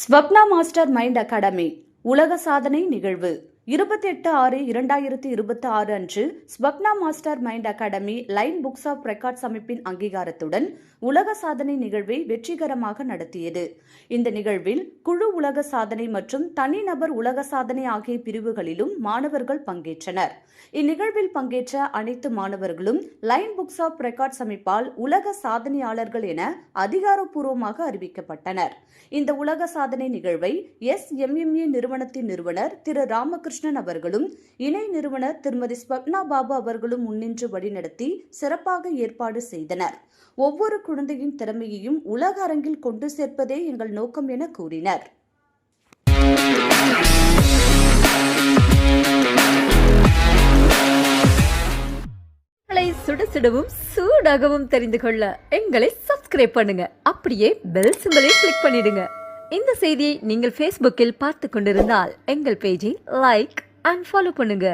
Swapna master mind academy உலக சாதனை நிகழ்வு 28/6/2026 அன்று Swapna master mind academy line books of records அமைப்பின் அங்கீகாரத்துடன் உலக சாதனை நிகழ்வை வெற்றிகரமாக நடத்தியது. இந்த நிகழ்வில் குழு உலக சாதனை மற்றும் தனிநபர் உலக சாதனை ஆகிய பிரிவுகளிலும் மாணவர்கள் பங்கேற்றனர். இந்நிகழ்வில் பங்கேற்ற அனைத்து மாணவர்களும் லைன் புக்ஸ் ஆஃப் ரெக்கார்ட்ஸ் அமைப்பால் உலக சாதனையாளர்கள் என அதிகாரப்பூர்வமாக அறிவிக்கப்பட்டனர். இந்த உலக சாதனை நிகழ்வை SMMA நிறுவனத்தின் நிறுவனர் திரு ராமகிருஷ்ணன் அவர்களும் இணை நிறுவனர் திருமதி ஸ்வப்னா பாபு அவர்களும் முன்னின்று வழிநடத்தி சிறப்பாக ஏற்பாடு செய்தனர். ஒவ்வொரு குழந்தையின் திறமையையும் உலக அரங்கில் கொண்டு சேர்ப்பதே எங்கள் நோக்கம் என கூறினர். சுட சுடவும் சூடாகவும் தெரிந்து கொள்ள எங்களை சப்ஸ்கிரைப் பண்ணுங்க. அப்படியே பெல் சிம்பலை கிளிக் பண்ணிடுங்க. இந்த செய்தியை நீங்கள் Facebookல் பார்த்து கொண்டிருந்தால் எங்கள் பேஜை லைக் அண்ட் ஃபாலோ பண்ணுங்க.